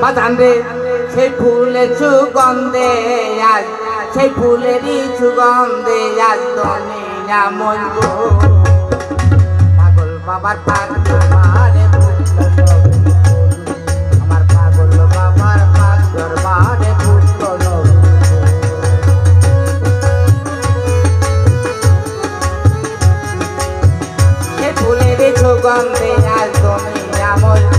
বাজান রে সেই ফুলের সুগন্ধে আজ সেই ফুলেরই সুগন্ধে আজ দুনিয়া মইল পাগল বাবার পাগল মারে আমার পাগল বাবার পাগল মারে ফুটল সেই ফুলেরই সুগন্ধে আজ দুনিয়া মইল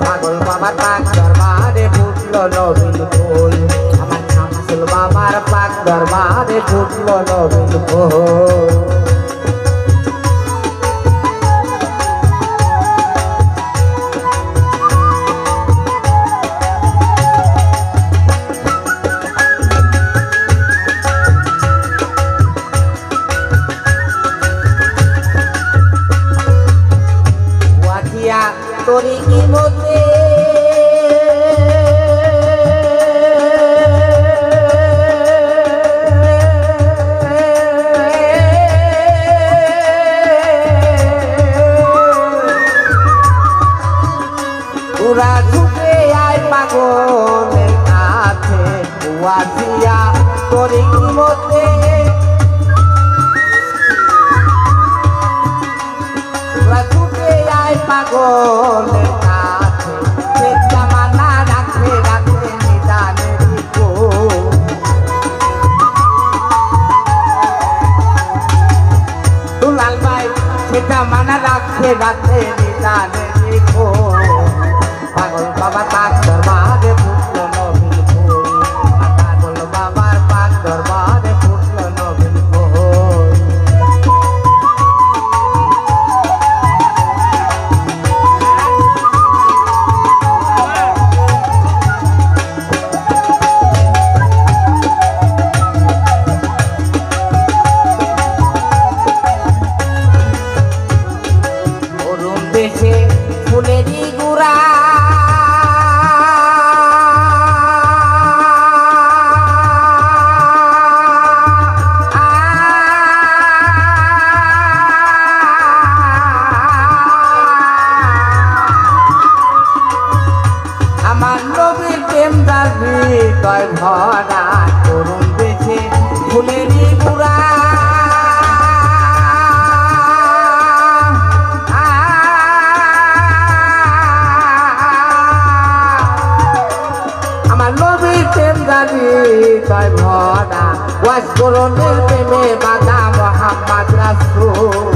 পাগল বাবার পাক দরবারে ফুটলো নবীন ফুল আমার শামসুল বাবার পাক দরবারে ফুটলো নবীন ফুল ওয়াজিয়া তোরি কি মতে ওরা ছুটে আয় পাগলের কাছে ওয়াজিয়া তোরি কি মতে ওরা ছুটে আয় পাগলের কাছে সে জামানা রাখে রাখে নিদানে দিকো দুলাল ভাই সে জামানা রাখে রাখে নিদানে দিকো পাগল বাবার পাক দরবারে ফুটলো নবীন ফুল পাগল বাবার পাক দরবারে ফুটলো নবীন ফুল অরুণ দেশে ফুলেরই গুড়া আমার নবীর প্রেম দাবি তয় ভরা অরুণ দেশে ফুলেরই গুড়া আমার নবীর প্রেম দাবি তয় ভরা ওয়াস করণের প্রেমে বাঁধা মোহাম্মদ রাসূল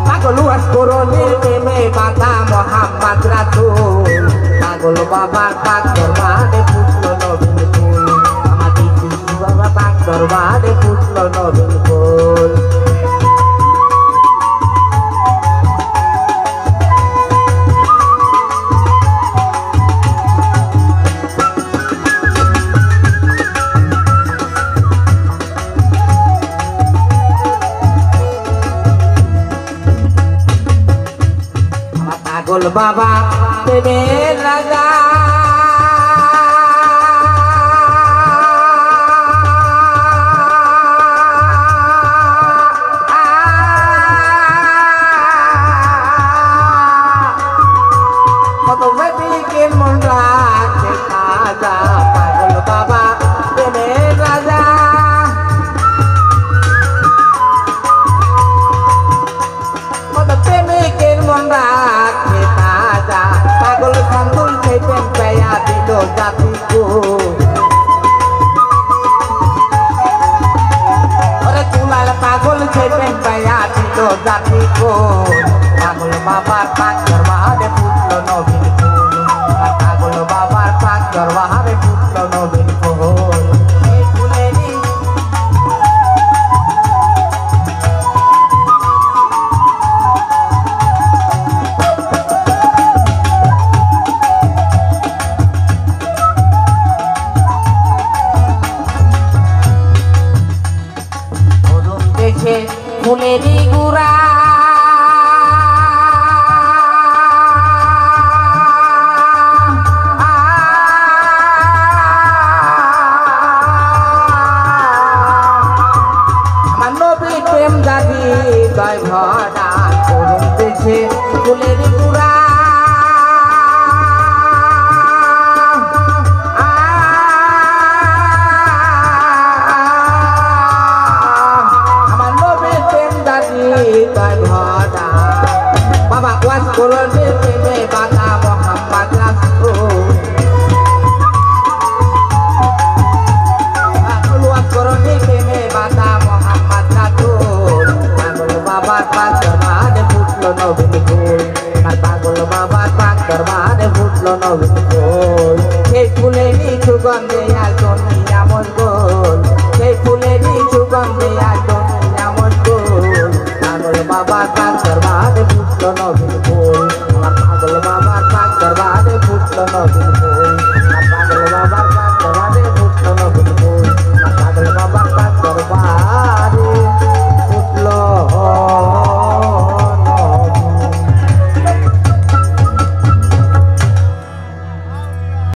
পাগল ওয়াস করণের প্রেমে বাঁধা মোহাম্মদ রাসূল পাগল বাবার পাক দরবারে ফুটলো নবীন ফুল আমার দিদি বাবা পাক দরবারে ফুটলো নবীন ফুল পাগল বাবা প্রেমের রাজা কত বেদিকের মন রাখে তাজা পাগল বাবা প্রেমের রাজা কত প্রেমিকের মন রাখে তাজা পাগল খান্দুল খেতেন পেয়া দিল জাতি গো ওরে তুলাল পাগল খেতেন পেয়া দিল জাতি গো পাগল বাবার পাক দরবারে ফুটলো নবীন ফুল পাগল বাবার পাক দরবারে ফুটলো নবীন ফুল এই ফুলেরই ফুলেরই গুড়া ফুটেছে ফুলের পুরা আমার নবীর প্রেম দাদি তয় ভরা বাবা ওয়াজ করলে প্রেমে বাধা মোহাম্মদ রাসূল ওয়াজ করলে প্রেমে বাধা মোহাম্মদ রাসূল পাগল বাবার পাক দরবারে ফুটলো নবীর ফুল আর পাগল বাবার পাক দরবারে ফুটলো নবীর ফুল সেই ফুলেরই সুগন্ধে আর দুনিয়া মশগুল সেই ফুলেরই সুগন্ধে আর দুনিয়া মশগুল পাগল বাবার পাক দরবারে ফুটলো নবীর ফুল আমার পাগল বাবার পাক দরবারে ফুটলো নবীর ফুল